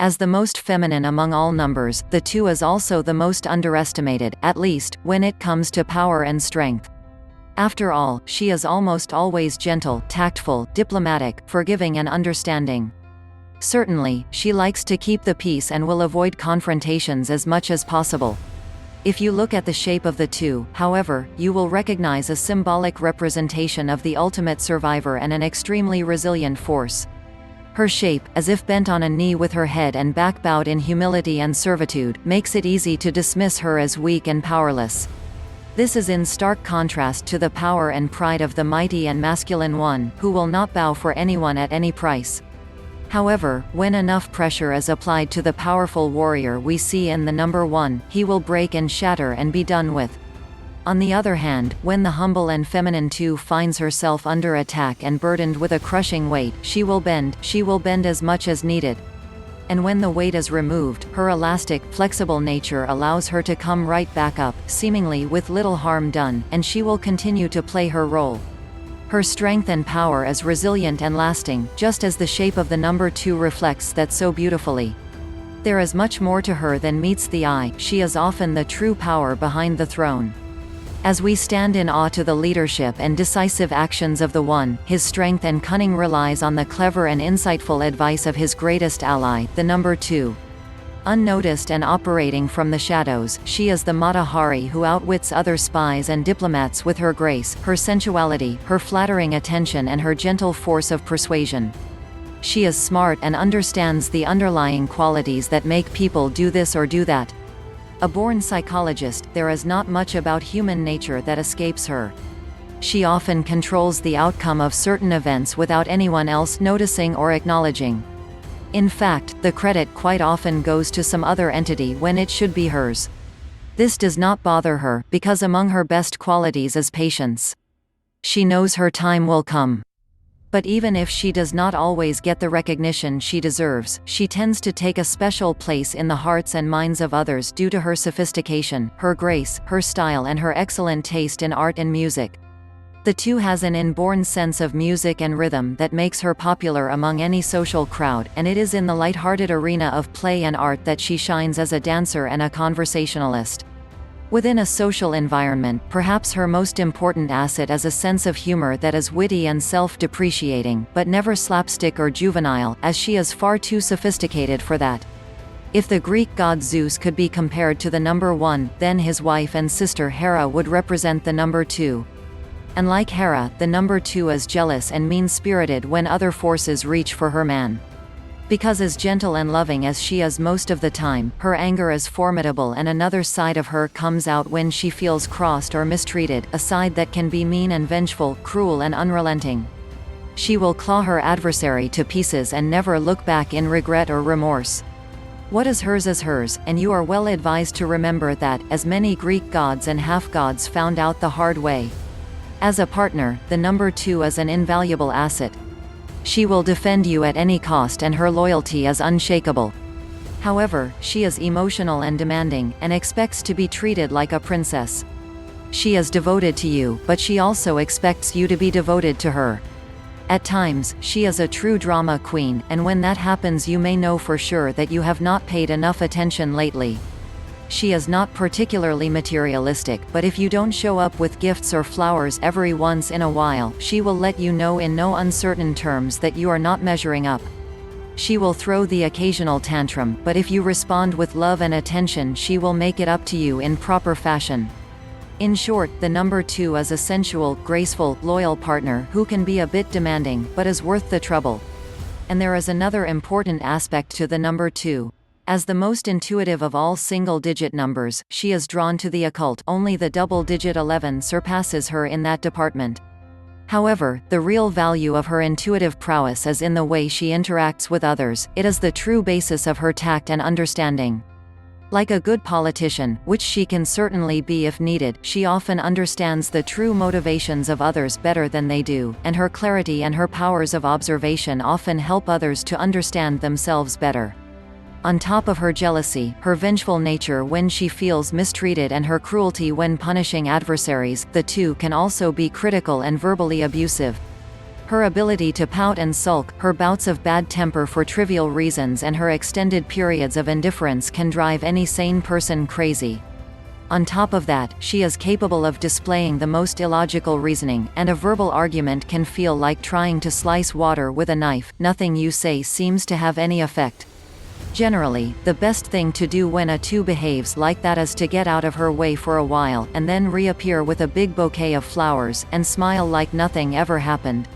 As the most feminine among all numbers, the 2 is also the most underestimated, at least, when it comes to power and strength. After all, she is almost always gentle, tactful, diplomatic, forgiving and understanding. Certainly, she likes to keep the peace and will avoid confrontations as much as possible. If you look at the shape of the 2, however, you will recognize a symbolic representation of the ultimate survivor and an extremely resilient force. Her shape, as if bent on a knee with her head and back bowed in humility and servitude, makes it easy to dismiss her as weak and powerless. This is in stark contrast to the power and pride of the mighty and masculine one, who will not bow for anyone at any price. However, when enough pressure is applied to the powerful warrior we see in the number 1, he will break and shatter and be done with. On the other hand, when the humble and feminine 2 finds herself under attack and burdened with a crushing weight, she will bend as much as needed. And when the weight is removed, her elastic, flexible nature allows her to come right back up, seemingly with little harm done, and she will continue to play her role. Her strength and power is resilient and lasting, just as the shape of the number 2 reflects that so beautifully. There is much more to her than meets the eye. She is often the true power behind the throne. As we stand in awe to the leadership and decisive actions of the 1, his strength and cunning relies on the clever and insightful advice of his greatest ally, the number 2. Unnoticed and operating from the shadows, she is the Mata Hari who outwits other spies and diplomats with her grace, her sensuality, her flattering attention and her gentle force of persuasion. She is smart and understands the underlying qualities that make people do this or do that. A born psychologist, there is not much about human nature that escapes her. She often controls the outcome of certain events without anyone else noticing or acknowledging. In fact, the credit quite often goes to some other entity when it should be hers. This does not bother her, because among her best qualities is patience. She knows her time will come. But even if she does not always get the recognition she deserves, she tends to take a special place in the hearts and minds of others due to her sophistication, her grace, her style and her excellent taste in art and music. The 2 has an inborn sense of music and rhythm that makes her popular among any social crowd, and it is in the light-hearted arena of play and art that she shines as a dancer and a conversationalist. Within a social environment, perhaps her most important asset is a sense of humor that is witty and self-depreciating, but never slapstick or juvenile, as she is far too sophisticated for that. If the Greek god Zeus could be compared to the number 1, then his wife and sister Hera would represent the number 2. And like Hera, the number 2 is jealous and mean-spirited when other forces reach for her man. Because as gentle and loving as she is most of the time, her anger is formidable and another side of her comes out when she feels crossed or mistreated, a side that can be mean and vengeful, cruel and unrelenting. She will claw her adversary to pieces and never look back in regret or remorse. What is hers, and you are well advised to remember that, as many Greek gods and half-gods found out the hard way. As a partner, the number 2 is an invaluable asset. She will defend you at any cost and her loyalty is unshakable. However, she is emotional and demanding, and expects to be treated like a princess. She is devoted to you, but she also expects you to be devoted to her. At times, she is a true drama queen, and when that happens you may know for sure that you have not paid enough attention lately. She is not particularly materialistic, but if you don't show up with gifts or flowers every once in a while, she will let you know in no uncertain terms that you are not measuring up. She will throw the occasional tantrum, but if you respond with love and attention she will make it up to you in proper fashion. In short, the number 2 is a sensual, graceful, loyal partner who can be a bit demanding, but is worth the trouble. And there is another important aspect to the number 2. As the most intuitive of all single-digit numbers, she is drawn to the occult. Only the double-digit 11 surpasses her in that department. However, the real value of her intuitive prowess is in the way she interacts with others. It is the true basis of her tact and understanding. Like a good politician, which she can certainly be if needed, she often understands the true motivations of others better than they do, and her clarity and her powers of observation often help others to understand themselves better. On top of her jealousy, her vengeful nature when she feels mistreated and her cruelty when punishing adversaries, the 2 can also be critical and verbally abusive. Her ability to pout and sulk, her bouts of bad temper for trivial reasons and her extended periods of indifference can drive any sane person crazy. On top of that, she is capable of displaying the most illogical reasoning, and a verbal argument can feel like trying to slice water with a knife. Nothing you say seems to have any effect. Generally, the best thing to do when a 2 behaves like that is to get out of her way for a while, and then reappear with a big bouquet of flowers, and smile like nothing ever happened.